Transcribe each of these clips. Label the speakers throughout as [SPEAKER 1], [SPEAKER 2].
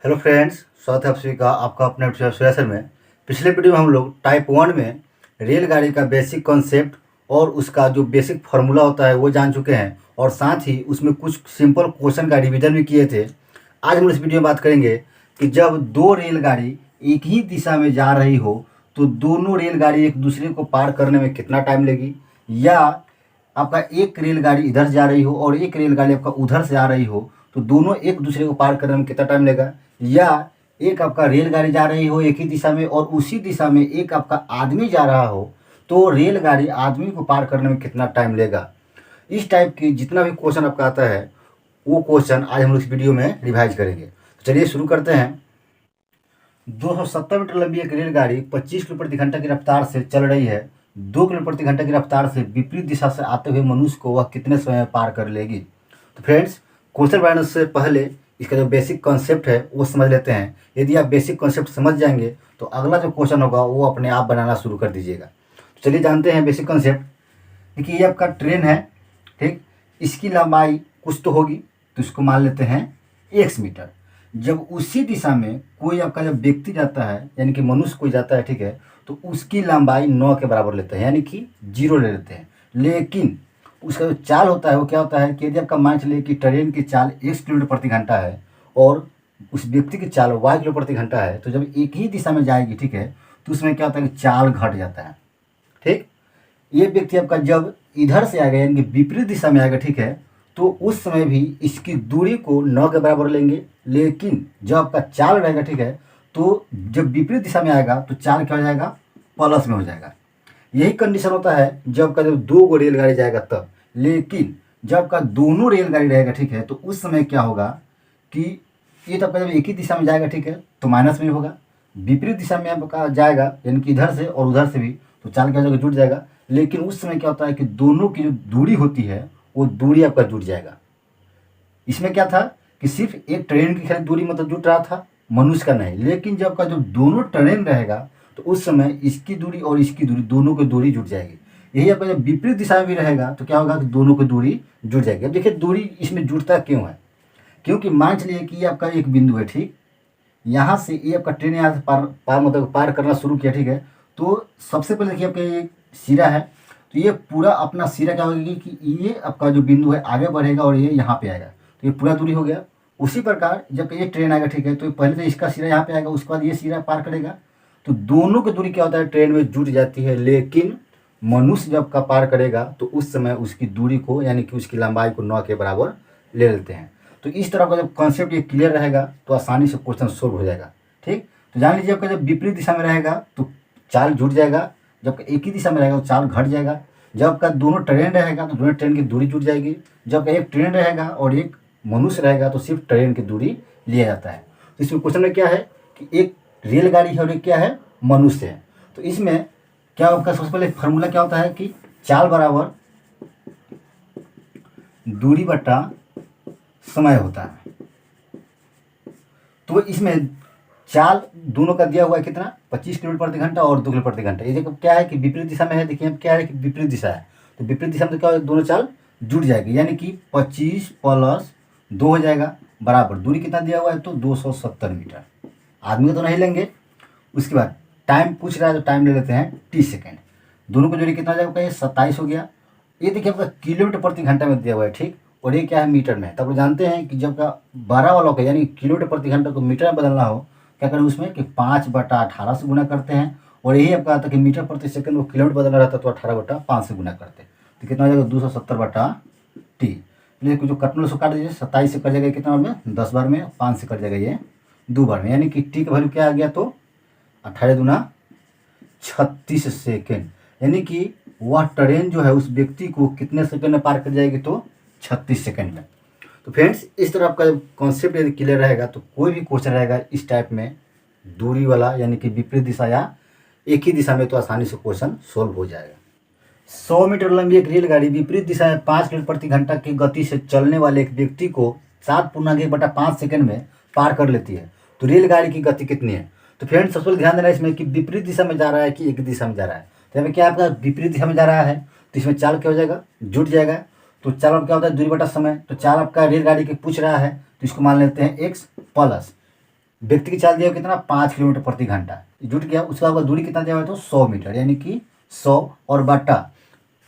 [SPEAKER 1] Hello friends, स्वागत है आप सभी का आपका अपने सर में। पिछले वीडियो में हम लोग टाइप 1 में रेलगाड़ी का बेसिक कॉन्सेप्ट और उसका जो बेसिक फार्मूला होता है वो जान चुके हैं और साथ ही उसमें कुछ सिंपल क्वेश्चन का रिवीजन भी किए थे। आज हम इस वीडियो में बात करेंगे कि जब दो रेलगाड़ी एक ही दिशा में जा रही हो तो दोनों रेलगाड़ी एक दूसरे को पार करने में कितना टाइम लेगी, या आपका एक रेलगाड़ी इधर जा रही हो और एक रेलगाड़ी आपका उधर से आ रही हो तो दोनों एक दूसरे को पार करने में कितना टाइम लेगा, या एक आपका रेलगाड़ी जा रही हो एक ही दिशा में और उसी दिशा में एक आपका आदमी जा रहा हो तो रेलगाड़ी आदमी को पार करने में कितना टाइम लेगा। इस टाइप की जितना भी क्वेश्चन आपका आता है वो क्वेश्चन आज हम लोग इस वीडियो में रिवाइज करेंगे। तो चलिए शुरू करते हैं। 270 मीटर लंबी एक रेलगाड़ी 25 किलोमीटर प्रति घंटा की रफ्तार से चल रही है। 2 किलोमीटर प्रति घंटा की रफ्तार से विपरीत दिशा से आते हुए मनुष्य को वह कितने समय में पार कर लेगी। तो फ्रेंड्स, क्वेश्चन बनाने से पहले इसका जो बेसिक कॉन्सेप्ट है वो समझ लेते हैं। यदि आप बेसिक कॉन्सेप्ट समझ जाएंगे तो अगला जो क्वेश्चन होगा वो अपने आप बनाना शुरू कर दीजिएगा। तो चलिए जानते हैं बेसिक कॉन्सेप्ट। देखिए, ये आपका ट्रेन है, ठीक। इसकी लंबाई कुछ तो होगी, तो इसको मान लेते हैं x मीटर। जब उसी दिशा में कोई आपका जब व्यक्ति जाता है यानी कि मनुष्य कोई जाता है, ठीक है, तो उसकी लंबाई 9 के बराबर लेते हैं यानी कि 0 ले लेते हैं। लेकिन उसका जो चाल होता है वो क्या होता है कि यदि आपका मान चलिए कि ट्रेन की चाल x किलोमीटर प्रति घंटा है और उस व्यक्ति की चाल y किलोमीटर प्रति घंटा है, तो जब एक ही दिशा में जाएगी, ठीक है, तो उसमें क्या होता है कि चाल घट जाता है, ठीक। ये व्यक्ति आपका जब इधर से आएगा यानी कि विपरीत दिशा में आएगा, ठीक है, तो उस समय भी इसकी दूरी को 9 के बराबर लेंगे। लेकिन जब आपका चाल रहेगा, ठीक है, तो जब विपरीत दिशा में आएगा तो चाल क्या हो जाएगा, प्लस में हो जाएगा। यही कंडीशन होता है जब का जब दो रेलगाड़ी जाएगा तब। लेकिन जब का दोनों रेलगाड़ी रहेगा, ठीक है, तो उस समय क्या होगा कि ये तो आपका जब एक ही दिशा में जाएगा, ठीक है, तो माइनस में होगा। विपरीत दिशा में आपका जाएगा यानी कि इधर से और उधर से भी, तो चाल क्या हो जाएगा, जुड़ जाएगा। लेकिन उस समय क्या होता है कि दोनों की जो दूरी होती है वो दूरी आपका जुड़ जाएगा। इसमें क्या था कि सिर्फ एक ट्रेन की खाली दूरी मतलब जुट रहा था, मनुष्य का नहीं। लेकिन जब का जो दोनों ट्रेन रहेगा तो उस समय इसकी दूरी और इसकी दूरी दोनों की दूरी जुट जाएगी। यही आपका जब विपरीत दिशा में भी रहेगा तो क्या होगा कि दोनों की दूरी जुट जाएगी। अब देखिए दूरी इसमें जुड़ता क्यों है, क्योंकि मान चलिए कि ये आपका एक बिंदु है, ठीक। यहाँ से ये आपका ट्रेन यहाँ से पार मतलब पार करना शुरू किया, ठीक है। तो सबसे पहले देखिए आपका ये सिरा है, तो ये पूरा अपना सिरा क्या होगा कि ये आपका जो बिंदु है आगे बढ़ेगा और ये यहाँ पे आएगा, तो ये पूरा दूरी हो गया। उसी प्रकार जब ये ट्रेन आएगा, ठीक है, तो पहले तो इसका सिरा यहाँ पे आएगा, उसके बाद ये सिरा पार करेगा, तो दोनों की दूरी क्या होता है ट्रेन में जुट जाती है। लेकिन मनुष्य जब का पार करेगा तो उस समय उसकी दूरी को यानी कि उसकी लंबाई को 9 के बराबर ले लेते हैं। तो इस तरह का जब कॉन्सेप्ट ये क्लियर रहेगा तो आसानी से क्वेश्चन सोल्व हो जाएगा, ठीक। तो जान लीजिए आपका जब विपरीत दिशा में रहेगा तो चाल जुट जाएगा, जब एक ही दिशा में रहेगा तो चाल घट जाएगा। जब आपका दोनों ट्रेन रहेगा तो दोनों ट्रेन की दूरी जुट जाएगी। जब एक ट्रेन रहेगा और एक मनुष्य रहेगा तो सिर्फ ट्रेन की दूरी लिया जाता है। तो इसमें क्वेश्चन में क्या है कि एक रेलगाड़ी है और एक क्या है, मनुष्य है। तो इसमें क्या आपका सबसे पहले फार्मूला क्या होता है कि चाल बराबर दूरी बटा समय होता है। तो इसमें चाल दोनों का दिया हुआ है कितना, 25 किलोमीटर प्रति घंटा और 2 किलोमीटर प्रति घंटा। ये देखो क्या है कि विपरीत दिशा में है। देखिए क्या है कि विपरीत दिशा है, तो विपरीत दिशा में तो क्या होगा, दोनों चाल जुड़ जाएगी यानी कि 25 प्लस 2 हो जाएगा बराबर दूरी कितना दिया हुआ है तो 270 मीटर। आदमी को तो नहीं लेंगे। उसके बाद टाइम पूछ रहा है तो टाइम ले लेते हैं 30 सेकेंड। दोनों को जोड़ी कितना हो जाएगा, ये 27 हो गया। ये देखिए आपका किलोमीटर प्रति घंटा में दिया हुआ है, ठीक, और ये क्या है मीटर में। तब जानते हैं कि जब का 12 वाला का यानी किलोमीटर प्रति घंटा को मीटर में बदलना हो क्या करें उसमें कि 5/18 से गुना करते हैं। और यही आपका आता है कि मीटर प्रति सेकंड को किलोमीटर बदलना रहता है तो 18/5 से गुना करते हैं। तो कितना हो जाएगा 270/t। लेकिन जो कटने उसको काट दीजिए, 27 से कट जाएगा कितना में 10 बार में, 5 से कट जाएगा ये 2 बार में, यानी कि टी का वैल्यू क्या आ गया तो 18 दूना 36 सेकेंड। यानी कि वह ट्रेन जो है उस व्यक्ति को कितने सेकंड में पार कर जाएगी तो 36 सेकंड में। तो फ्रेंड्स, इस तरह आपका कॉन्सेप्ट यदि क्लियर रहेगा तो कोई भी क्वेश्चन रहेगा इस टाइप में दूरी वाला यानी कि विपरीत दिशा या एक ही दिशा में, तो आसानी से क्वेश्चन सोल्व हो जाएगा। 100 मीटर लंबी एक रेलगाड़ी विपरीत दिशा में 5 किलोमीटर प्रति घंटा की गति से चलने वाले एक व्यक्ति को 7.1/5 सेकंड में पार कर लेती है। तो रेलगाड़ी की गति कितनी है। तो फ्रेंड्स, सबसे ध्यान देना है इसमें कि विपरीत दिशा में जा रहा है कि एक दिशा में जा रहा है। तो यहाँ पे क्या आपका विपरीत दिशा में जा रहा है तो इसमें चाल क्या हो जाएगा, जुट जाएगा। तो चाल अब क्या होता है दूरी बटा समय। तो चाल आपका रेलगाड़ी के पूछ रहा है तो इसको मान लेते हैं x प्लस व्यक्ति की चाल दिया हुआ कितना 5 किलोमीटर प्रति घंटा जुट गया। उसके बाद दूरी कितना दिया हुआ है तो 100 मीटर, यानी कि 100 और बटा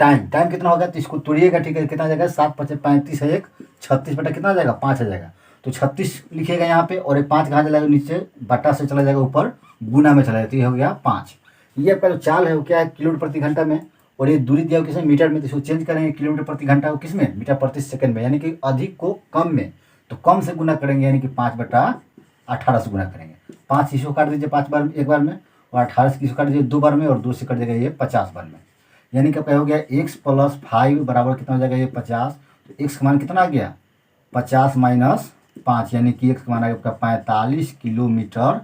[SPEAKER 1] टाइम, टाइम कितना होगा तो इसको तोड़िएगा, ठीक है, कितना आ जाएगा 7 × 5 = 35 है, 36 बटा कितना आ जाएगा 5 आ जाएगा। तो 36 लिखिएगा यहाँ पे, और ये 5 कहाँ चला जाएगा नीचे, बटा से चला जाएगा ऊपर, गुना में चला जाएगा, तो ये हो गया 5। ये आपका जो चाल है वो क्या है किलोमीटर प्रति घंटा में, और ये दूरी दिया हुआ किसमें मीटर में, तो इसको चेंज करेंगे किलोमीटर प्रति घंटा को किस में, मीटर प्रति सेकंड में, यानी कि अधिक को कम में, तो कम से गुना करेंगे, यानी कि 5/18 से गुना करेंगे। 5 इसको काट दीजिए 5 बार एक बार में, और 18 से इसको काट दीजिए 2 बार में, और 2 से कट जाएगा ये 50 बार में, यानी कि क्या हो गया x + 5 बराबर कितना हो जाएगा ये 50। तो x का मान कितना आ गया 50 - 5, यानी कि x का मान आ गया आपका 45 किलोमीटर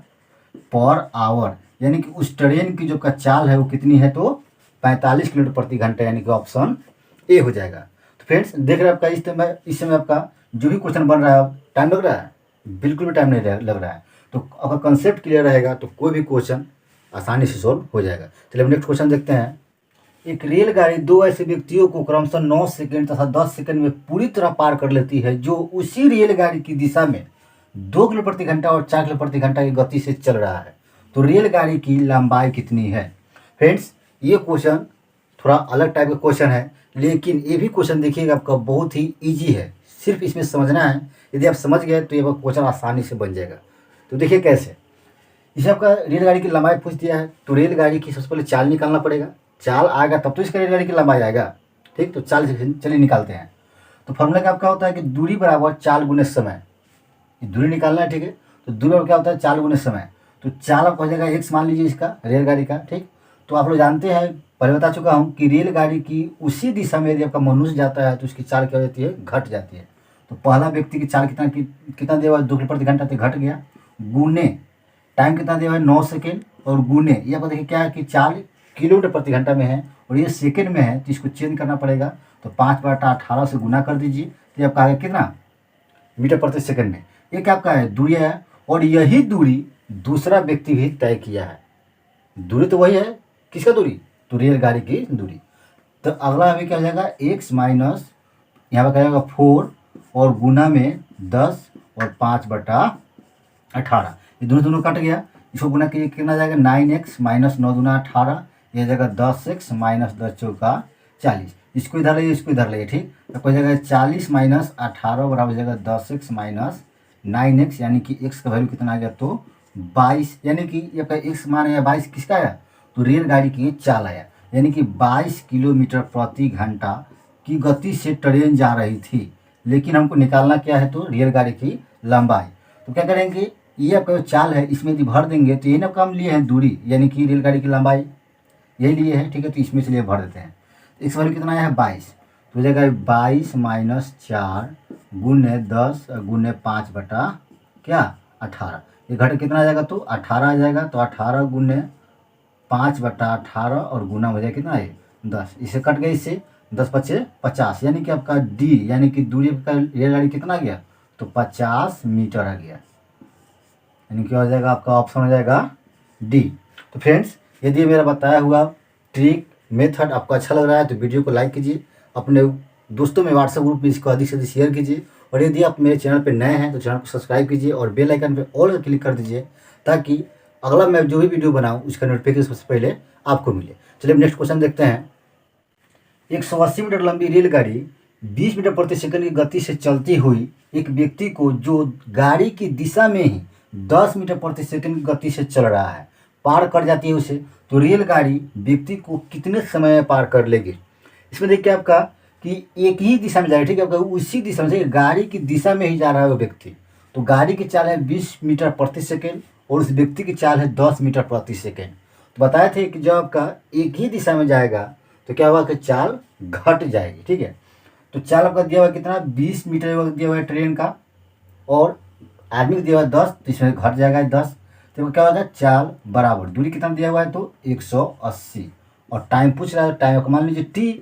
[SPEAKER 1] पर आवर, यानी कि उस ट्रेन की जो का चाल है वो कितनी है तो 45 किलोमीटर प्रति घंटा, यानी कि ऑप्शन ए हो जाएगा। तो फ्रेंड्स देख रहे हैं आपका इस समय आपका जो भी क्वेश्चन बन रहा है, टाइम लग रहा है, बिल्कुल भी टाइम नहीं लग रहा है। तो अगर कंसेप्ट क्लियर रहेगा तो कोई भी क्वेश्चन आसानी से सोल्व हो जाएगा। चलिए हम नेक्स्ट क्वेश्चन देखते हैं। एक रेलगाड़ी दो ऐसे व्यक्तियों को क्रमशः 9 सेकंड तथा 10 सेकंड में पूरी तरह पार कर लेती है जो उसी रेलगाड़ी की दिशा में 2 किलोमीटर प्रति घंटा और 4 किलोमीटर प्रति घंटा की गति से चल रहा है, तो रेलगाड़ी की लंबाई कितनी है। फ्रेंड्स ये क्वेश्चन थोड़ा अलग टाइप का क्वेश्चन है, लेकिन ये भी क्वेश्चन देखिएगा आपका बहुत ही ईजी है, सिर्फ इसमें समझना है। यदि आप समझ गए तो ये क्वेश्चन आसानी से बन जाएगा। तो देखिए कैसे, इसे आपका रेलगाड़ी की लंबाई पूछ दिया है, तो रेलगाड़ी की सबसे पहले चाल निकालना पड़ेगा, चाल आएगा तब तो इसका रेलगाड़ी की लंबाई आएगा, ठीक। तो चाल चलिए निकालते हैं। तो फॉर्मूला क्या आपका होता है कि दूरी बराबर चाल गुने समय, ये दूरी निकालना है, ठीक है। तो दूरी बराबर क्या होता है चाल गुने समय, तो चाल आपको हो जाएगा x मान लीजिए इसका रेलगाड़ी का, ठीक। तो आप लोग जानते हैं, पहले बता चुका हूँ कि रेलगाड़ी की उसी दिशा में यदि आपका मनुष्य जाता है तो उसकी चाल क्या हो जाती है घट जाती है। तो पहला व्यक्ति की चाल कितना दिया हुआ है 2 किलोमीटर प्रति घंटा, तो घट गया, गुने टाइम कितना दिया हुआ है 9 सेकेंड, और गुने ये आपको देखिए क्या है कि चाल किलोमीटर प्रति घंटा में है और ये सेकंड में है, तो इसको चेंज करना पड़ेगा। तो 5/18 से गुना कर दीजिए, तो ये आपका आएगा कितना मीटर प्रति सेकंड में। ये क्या आपका है दूरी है, और यही दूरी दूसरा व्यक्ति भी तय किया है। दूरी तो वही है, किसका दूरी तो रेलगाड़ी की दूरी। तो अगला हमें क्या हो जाएगा x माइनस यहाँ पर क्या जाएगा 4 और गुना में 10 और 5/18, ये दोनों कट गया, इसको गुना कीजिए कितना जाएगा 9x माइनस 9 दूना 18, ये जाएगा 10x माइनस 10 चौका 40, इसको इधर लाइए इसको इधर लाइए, ठीक। तो कोई जाएगा 40 माइनस 18 बराबर हो जाएगा 10x माइनस 9x, यानी कि x का वैल्यू कितना आ गया तो 22, यानी कि ये आपका x मान आया 22, किसका आया तो रेलगाड़ी की चाल आया, यानी कि 22 किलोमीटर प्रति घंटा की गति से ट्रेन जा रही थी, लेकिन हमको निकालना क्या है तो रेलगाड़ी की लंबाई। तो क्या करेंगे, ये आपका जो चाल है इसमें यदि भर देंगे तो ये ना काम लिए हैं दूरी, यानी कि रेलगाड़ी की लंबाई यही लिए है, ठीक है। तो इसमें से लिए भर देते हैं, इस वैल्यू कितना आया है 22, तो हो जाएगा 22 माइनस 4 गुने 10 गुने 5/18, ये घट कितना आ जाएगा तो 18 आ जाएगा। तो 18 गुने 5/18 और गुना हो जाएगा कितना है 10, इसे कट गए, इससे 10 × 5 = 50, यानी कि आपका डी यानी कि दूरी का रेलगाड़ी कितना आ गया तो 50 मीटर आ गया, यानी क्या हो जाएगा आपका ऑप्शन हो जाएगा डी। तो फ्रेंड्स यदि मेरा बताया हुआ ट्रिक मेथड आपको अच्छा लग रहा है तो वीडियो को लाइक कीजिए, अपने दोस्तों में व्हाट्सएप ग्रुप में इसको अधिक से अधिक शेयर कीजिए, और यदि आप मेरे चैनल पर नए हैं तो चैनल को सब्सक्राइब कीजिए और बेल आइकन पर ऑल क्लिक कर दीजिए, ताकि अगला मैं जो भी वीडियो बनाऊँ उसका नोटिफिकेशन सबसे पहले आपको मिले। चलिए नेक्स्ट क्वेश्चन देखते हैं। 180 मीटर लंबी रेलगाड़ी 20 मीटर प्रति सेकंड की गति से चलती हुई एक व्यक्ति को जो गाड़ी की दिशा में ही 10 मीटर प्रति सेकंड की गति से चल रहा है पार कर जाती है उसे, तो रेलगाड़ी व्यक्ति को कितने समय में पार कर लेगी। इसमें देखिए आपका कि एक ही दिशा में जा रहा है, ठीक है, आपका उसी दिशा में से गाड़ी की दिशा में ही जा रहा है वो व्यक्ति, तो गाड़ी की चाल है 20 मीटर प्रति सेकेंड और उस व्यक्ति की चाल है 10 मीटर प्रति सेकेंड। तो बताए थे कि जब आपका एक ही दिशा में जाएगा तो क्या होगा कि चाल घट जाएगी, ठीक है। तो चाल आपका दिया हुआ कितना 20 मीटर दिया हुआ है ट्रेन का, और आदमी को दिया हुआ है 10, तो इसमें घट जाएगा 10, तो क्या होगा चाल बराबर दूरी कितना दिया हुआ है तो 180, और टाइम पूछ रहा है, टाइम को मान लीजिए टी,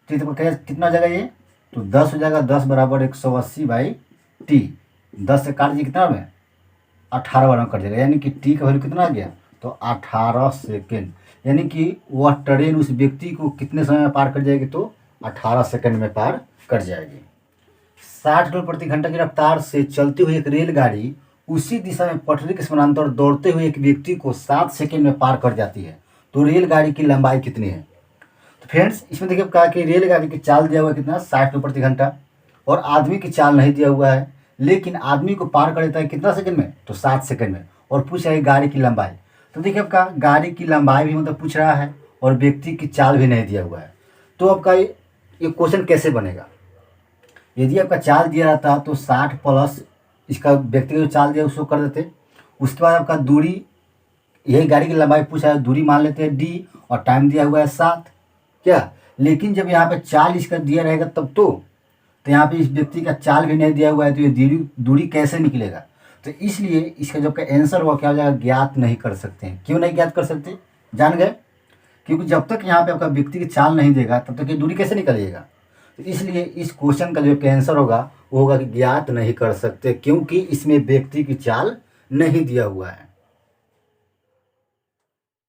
[SPEAKER 1] तो कितना हो जाएगा ये तो 10 हो जाएगा, 10 बराबर 180/t, 10 से काट दीजिए कितना में 18 बार में कट जाएगा, यानी कि टी का वैल्यू कितना आ गया तो 18 सेकेंड, यानी कि वह ट्रेन उस व्यक्ति को कितने समय में पार कर जाएगी तो 18 सेकंड में पार कर जाएगी। 60 किलोमीटर प्रति घंटा की रफ्तार से चलती हुई एक रेलगाड़ी उसी दिशा में पटरी के समानांतर दौड़ते हुए एक व्यक्ति को 7 सेकंड में पार कर जाती है, तो रेलगाड़ी की लंबाई कितनी है? तो फ्रेंड्स इसमें देखिए कहा कि रेलगाड़ी की चाल दिया हुआ है कितना, 60 किलोमीटर प्रति घंटा, और आदमी की चाल नहीं दिया हुआ है, लेकिन आदमी को पार कर देता है कितना सेकंड में, तो 7 सेकंड में, और पूछ रहा है गाड़ी की लंबाई। तो देखिए आपका गाड़ी की लंबाई भी मतलब पूछ रहा है और व्यक्ति की चाल भी नहीं दिया हुआ है। तो आपका ये क्वेश्चन कैसे बनेगा? यदि आपका चाल दिया रहता तो 60 प्लस इसका व्यक्ति का जो चाल दिया उसको कर देते। उसके बाद आपका दूरी, यही गाड़ी की लंबाई पूछा है, दूरी मान लेते हैं डी, और टाइम दिया हुआ है 7, क्या? लेकिन जब यहाँ पे चाल इसका दिया रहेगा तब तो यहाँ पे इस व्यक्ति का चाल भी नहीं दिया हुआ है, तो ये दूरी कैसे निकलेगा? तो इसलिए इसका जो आपका आंसर हुआ क्या हो जाएगा, ज्ञात नहीं कर सकते हैं। क्यों नहीं ज्ञात कर सकते, जान गए? क्योंकि जब तक यहाँ पे आपका व्यक्ति की चाल नहीं देगा तब तक ये दूरी कैसे निकलिएगा। तो इसलिए इस क्वेश्चन का जो आंसर होगा वो होगा कि ज्ञात नहीं कर सकते, क्योंकि इसमें व्यक्ति की चाल नहीं दिया हुआ है।